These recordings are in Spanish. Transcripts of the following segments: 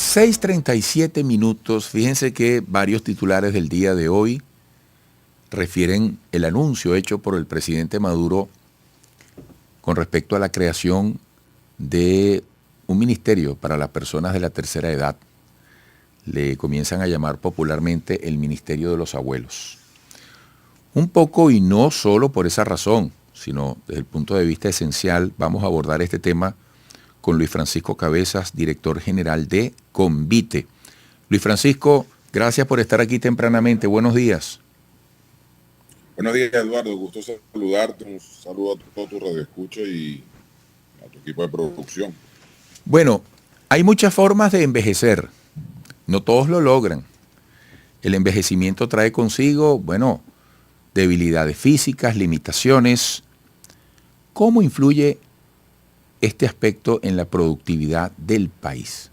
6:37. Fíjense que varios titulares del día de hoy refieren el anuncio hecho por el presidente Maduro con respecto a la creación de un ministerio para las personas de la tercera edad. Le comienzan a llamar popularmente el Ministerio de los Abuelos. Un poco, y no solo por esa razón, sino desde el punto de vista esencial, vamos a abordar este tema con Luis Francisco Cabezas, director general de Convite. Luis Francisco, gracias por estar aquí tempranamente. Buenos días. Buenos días, Eduardo. Gusto saludarte. Un saludo a todo tu radioescucha y a tu equipo de producción. Bueno, hay muchas formas de envejecer. No todos lo logran. El envejecimiento trae consigo, bueno, debilidades físicas, limitaciones. ¿Cómo influye este aspecto en la productividad del país?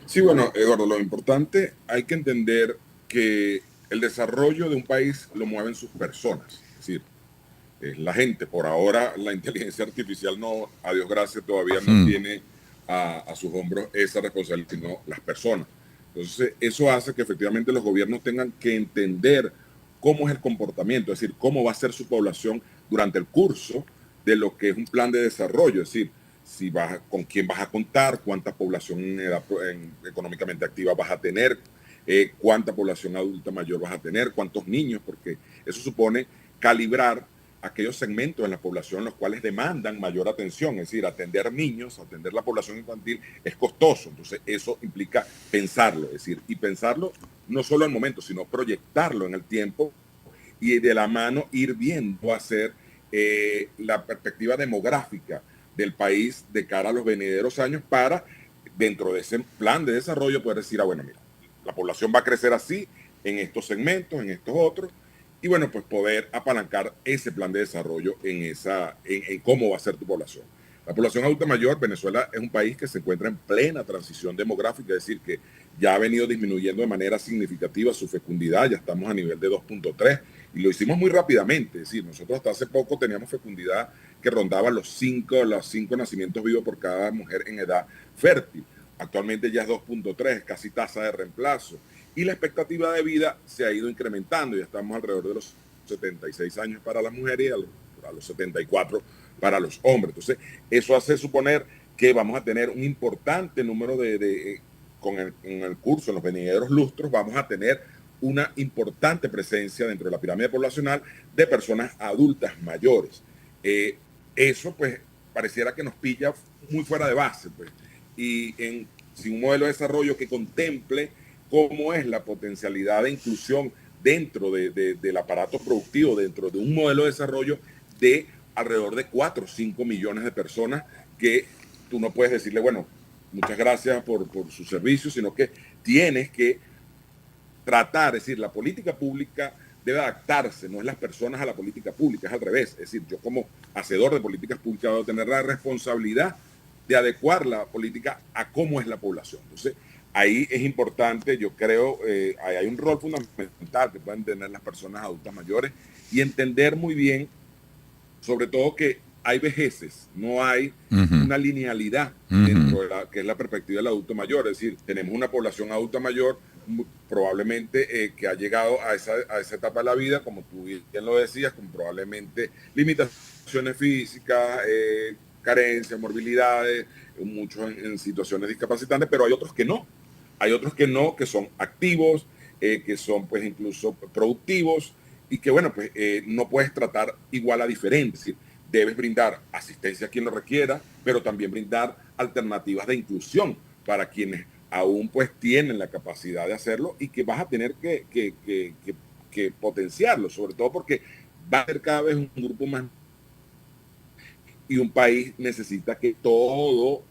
Sí, bueno, Eduardo, lo importante, hay que entender que el desarrollo de un país lo mueven sus personas, es decir, es la gente. Por ahora, la inteligencia artificial no, a Dios gracias, todavía no tiene a sus hombros esa responsabilidad, sino las personas. Entonces, eso hace que efectivamente los gobiernos tengan que entender cómo es el comportamiento, es decir, cómo va a ser su población durante el curso de lo que es un plan de desarrollo, es decir, si vas, con quién vas a contar, cuánta población económicamente activa vas a tener, cuánta población adulta mayor vas a tener, cuántos niños, porque eso supone calibrar aquellos segmentos en la población los cuales demandan mayor atención, es decir, atender niños, atender la población infantil es costoso, entonces eso implica pensarlo, es decir, y pensarlo no solo al momento, sino proyectarlo en el tiempo y de la mano ir viendo hacer la perspectiva demográfica del país de cara a los venideros años para, dentro de ese plan de desarrollo, poder decir, bueno, mira, la población va a crecer así, en estos segmentos, en estos otros, y bueno, pues poder apalancar ese plan de desarrollo en cómo va a ser tu población. La población adulta mayor, Venezuela es un país que se encuentra en plena transición demográfica, es decir, que ya ha venido disminuyendo de manera significativa su fecundidad, ya estamos a nivel de 2.3 y lo hicimos muy rápidamente, es decir, nosotros hasta hace poco teníamos fecundidad que rondaba los 5 nacimientos vivos por cada mujer en edad fértil. Actualmente ya es 2.3, casi tasa de reemplazo. Y la expectativa de vida se ha ido incrementando, ya estamos alrededor de los 76 años para las mujeres y a los 74 para los hombres. Entonces, eso hace suponer que vamos a tener un importante número en el curso, en los venideros lustros, vamos a tener una importante presencia dentro de la pirámide poblacional de personas adultas mayores. Eso, pues, pareciera que nos pilla muy fuera de base, pues, y sin un modelo de desarrollo que contemple cómo es la potencialidad de inclusión dentro del aparato productivo, dentro de un modelo de desarrollo de alrededor de 4 o 5 millones de personas que tú no puedes decirle, bueno, muchas gracias por su servicio, sino que tienes que tratar, es decir, la política pública debe adaptarse, no es las personas a la política pública, es al revés. Es decir, yo como hacedor de políticas públicas debo tener la responsabilidad de adecuar la política a cómo es la población. Entonces, ahí es importante, yo creo, hay un rol fundamental que pueden tener las personas adultas mayores y entender muy bien, sobre todo que hay vejeces, no hay una linealidad dentro de que es la perspectiva del adulto mayor. Es decir, tenemos una población adulta mayor probablemente que ha llegado a esa etapa de la vida, como tú bien lo decías, con probablemente limitaciones físicas, carencias, morbilidades, muchos en situaciones discapacitantes, pero hay otros que no. Hay otros que no, que son activos, que son pues incluso productivos y que bueno, pues no puedes tratar igual a diferentes. Es decir, debes brindar asistencia a quien lo requiera, pero también brindar alternativas de inclusión para quienes aún pues tienen la capacidad de hacerlo y que vas a tener que potenciarlo, sobre todo porque va a ser cada vez un grupo más y un país necesita que todo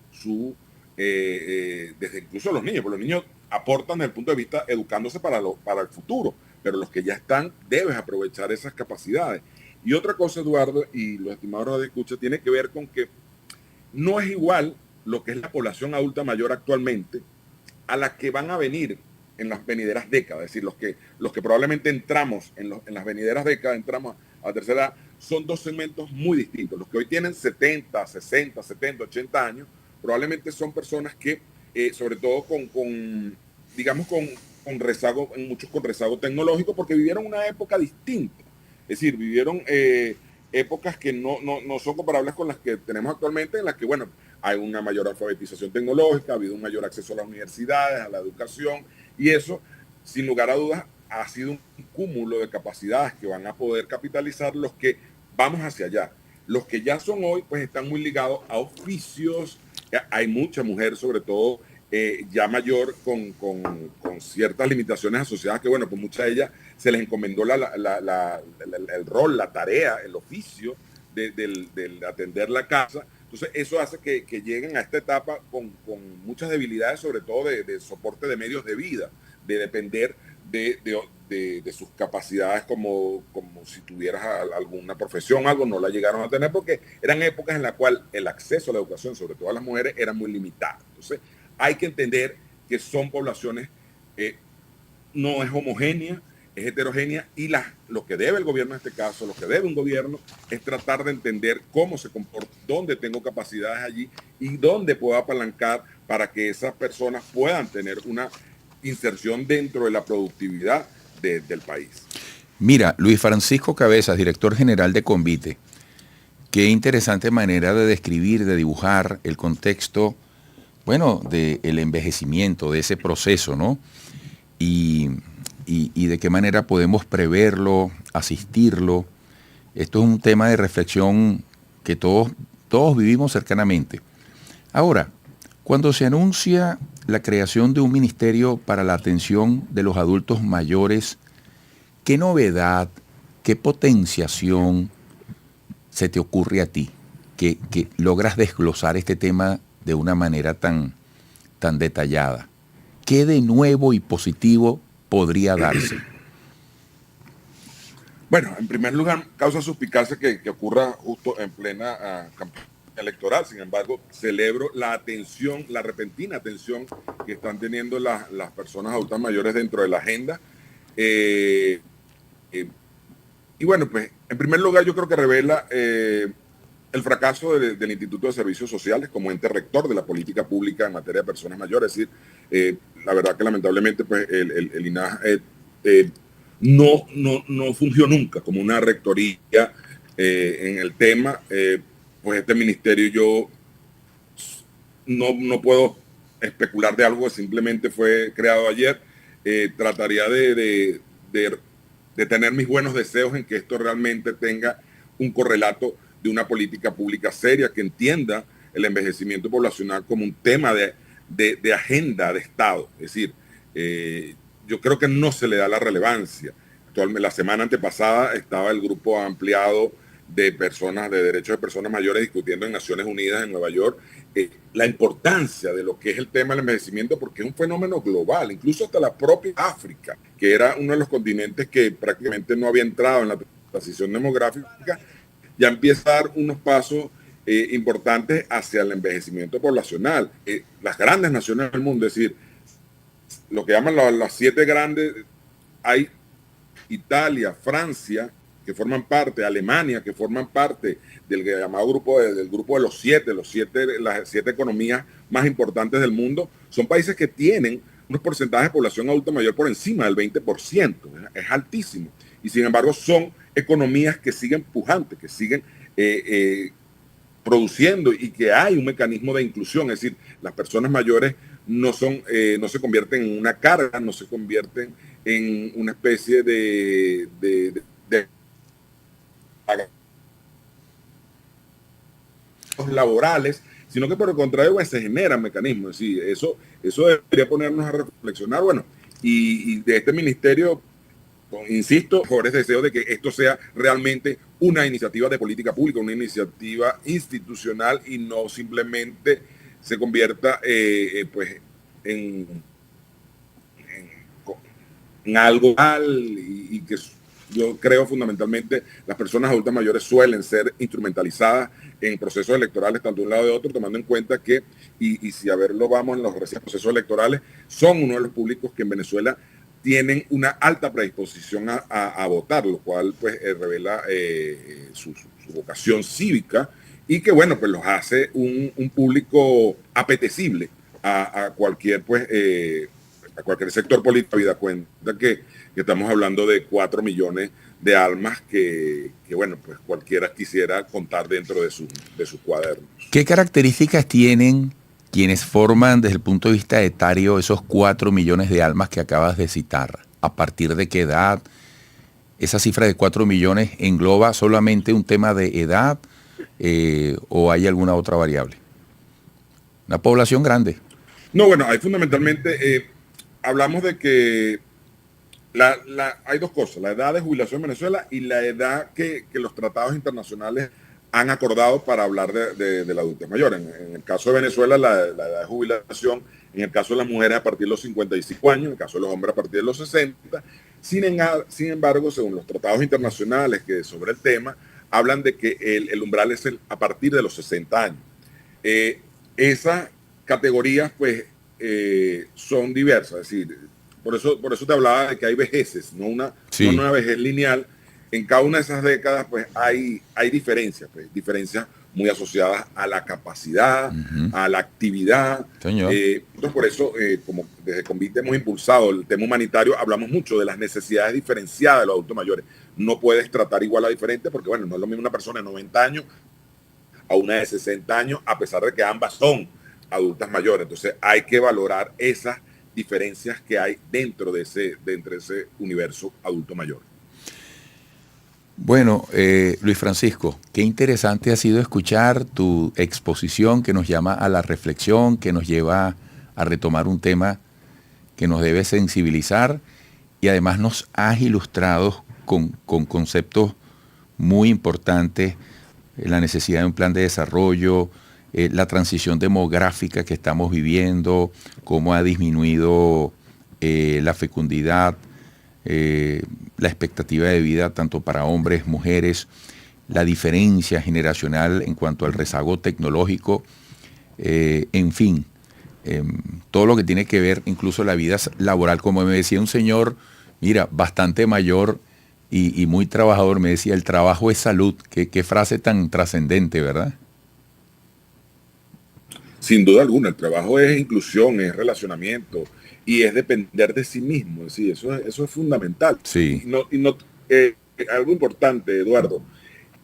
desde incluso los niños, porque los niños aportan desde el punto de vista educándose para el futuro, pero los que ya están debes aprovechar esas capacidades. Y otra cosa, Eduardo, y los estimados de escucha, tiene que ver con que no es igual lo que es la población adulta mayor actualmente a la que van a venir en las venideras décadas, es decir, los que probablemente entramos en las venideras décadas, entramos a la tercera edad, son dos segmentos muy distintos. Los que hoy tienen 70, 60, 70, 80 años, probablemente son personas que, sobre todo digamos, con rezago, en muchos con rezago tecnológico, porque vivieron una época distinta. Es decir, vivieron épocas que no son comparables con las que tenemos actualmente, en las que, bueno, hay una mayor alfabetización tecnológica, ha habido un mayor acceso a las universidades, a la educación, y eso, sin lugar a dudas, ha sido un cúmulo de capacidades que van a poder capitalizar los que vamos hacia allá. Los que ya son hoy, pues están muy ligados a oficios. Hay mucha mujer, sobre todo, ya mayor, con ciertas limitaciones asociadas, que bueno, pues muchas de ellas se les encomendó el rol, la tarea, el oficio de atender la casa. Entonces eso hace que lleguen a esta etapa con muchas debilidades, sobre todo de soporte de medios de vida, de depender de sus capacidades como si tuvieras alguna profesión, algo, no la llegaron a tener porque eran épocas en las cuales el acceso a la educación, sobre todo a las mujeres, era muy limitado. Entonces hay que entender que son poblaciones, no es homogénea, es heterogénea, y lo que debe el gobierno en este caso, lo que debe un gobierno, es tratar de entender cómo se comporta, dónde tengo capacidades allí y dónde puedo apalancar para que esas personas puedan tener una inserción dentro de la productividad del país. Mira, Luis Francisco Cabezas, director general de Convite, qué interesante manera de describir, de dibujar el contexto, bueno, del envejecimiento, de ese proceso, ¿no? Y de qué manera podemos preverlo, asistirlo. Esto es un tema de reflexión que todos vivimos cercanamente. Ahora, cuando se anuncia la creación de un ministerio para la atención de los adultos mayores, ¿qué novedad, qué potenciación se te ocurre a ti que logras desglosar este tema de una manera tan detallada? ¿Qué de nuevo y positivo podría darse? Bueno, en primer lugar, causa suspicacia que ocurra justo en plena campaña electoral. Sin embargo, celebro la atención, la repentina atención que están teniendo las personas adultas mayores dentro de la agenda. Y bueno, pues en primer lugar yo creo que revela el fracaso del Instituto de Servicios Sociales como ente rector de la política pública en materia de personas mayores. Es decir, la verdad que lamentablemente pues, el INAH no fungió nunca como una rectoría en el tema. Pues este ministerio yo no puedo especular de algo que simplemente fue creado ayer. Trataría de tener mis buenos deseos en que esto realmente tenga un correlato de una política pública seria que entienda el envejecimiento poblacional como un tema de agenda de Estado. Es decir, yo creo que no se le da la relevancia. La semana antepasada estaba el grupo ampliado de personas, de derechos de personas mayores, discutiendo en Naciones Unidas en Nueva York la importancia de lo que es el tema del envejecimiento, porque es un fenómeno global, incluso hasta la propia África, que era uno de los continentes que prácticamente no había entrado en la transición demográfica, ya empieza a dar unos pasos importantes hacia el envejecimiento poblacional. Las grandes naciones del mundo, es decir, lo que llaman las 7 grandes, hay Italia, Francia, que forman parte, Alemania, que forman parte del llamado grupo de los 7, las 7 economías más importantes del mundo. Son países que tienen unos porcentajes de población adulta mayor por encima del 20%, es altísimo. Y sin embargo son economías que siguen pujantes, que siguen produciendo, y que hay un mecanismo de inclusión. Es decir, las personas mayores no se convierten en una carga, no se convierten en una especie de laborales, sino que por el contrario pues, se generan mecanismos. Sí, eso debería ponernos a reflexionar. Bueno, y de este ministerio, insisto, mejores deseos de que esto sea realmente una iniciativa de política pública, una iniciativa institucional, y no simplemente se convierta pues en algo mal, y que yo creo fundamentalmente las personas adultas mayores suelen ser instrumentalizadas en procesos electorales, tanto de un lado de otro, tomando en cuenta que, y si a verlo vamos en los recientes procesos electorales, son uno de los públicos que en Venezuela tienen una alta predisposición a votar, lo cual pues revela su vocación cívica y que bueno, pues los hace un público apetecible a cualquier pues a cualquier sector político. Habida cuenta que estamos hablando de 4 millones de almas que bueno, pues cualquiera quisiera contar dentro de sus cuadernos. ¿Qué características tienen quienes forman desde el punto de vista etario esos 4 millones de almas que acabas de citar? ¿A partir de qué edad? ¿Esa cifra de 4 millones engloba solamente un tema de edad o hay alguna otra variable? Una población grande. No, bueno, hay fundamentalmente, hablamos de que hay dos cosas, la edad de jubilación en Venezuela y la edad que los tratados internacionales han acordado para hablar de la adultez mayor. En el caso de Venezuela, la edad de jubilación, en el caso de las mujeres a partir de los 55 años, en el caso de los hombres a partir de los 60. Sin embargo, según los tratados internacionales que sobre el tema, hablan de que el umbral es a partir de los 60 años. Esas categorías, pues, son diversas, es decir, por eso te hablaba de que hay vejeces, no una vejez lineal. En cada una de esas décadas, pues, hay diferencias, pues, diferencias muy asociadas a la capacidad, a la actividad. Entonces, por eso, como desde Convite hemos impulsado el tema humanitario, hablamos mucho de las necesidades diferenciadas de los adultos mayores. No puedes tratar igual a diferente porque, bueno, no es lo mismo una persona de 90 años a una de 60 años, a pesar de que ambas son adultas mayores. Entonces, hay que valorar esas diferencias que hay dentro de ese universo adulto mayor. Bueno, Luis Francisco, qué interesante ha sido escuchar tu exposición que nos llama a la reflexión, que nos lleva a retomar un tema que nos debe sensibilizar y además nos has ilustrado con conceptos muy importantes, la necesidad de un plan de desarrollo, la transición demográfica que estamos viviendo, cómo ha disminuido la fecundidad, la expectativa de vida tanto para hombres, mujeres, la diferencia generacional en cuanto al rezago tecnológico, en fin, todo lo que tiene que ver incluso la vida laboral. Como me decía un señor, mira, bastante mayor y muy trabajador, me decía, el trabajo es salud. Qué frase tan trascendente, ¿verdad? Sin duda alguna, el trabajo es inclusión, es relacionamiento y es depender de sí mismo. Es decir, eso es fundamental. Sí. Algo importante, Eduardo,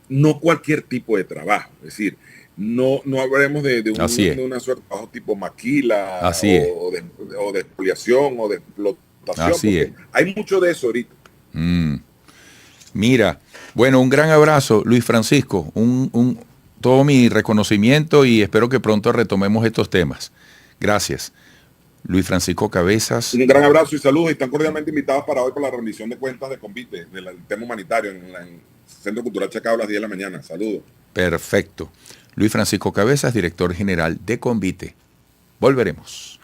no cualquier tipo de trabajo. Es decir, no hablemos de una suerte de trabajo tipo maquila o de expoliación o de explotación. Hay mucho de eso ahorita. Mira, bueno, un gran abrazo, Luis Francisco, todo mi reconocimiento y espero que pronto retomemos estos temas. Gracias. Luis Francisco Cabezas. Un gran abrazo y saludos. Están cordialmente invitados para hoy por la rendición de cuentas de Convite, del tema humanitario en el Centro Cultural Chacao a las 10 de la mañana. Saludos. Perfecto. Luis Francisco Cabezas, director general de Convite. Volveremos.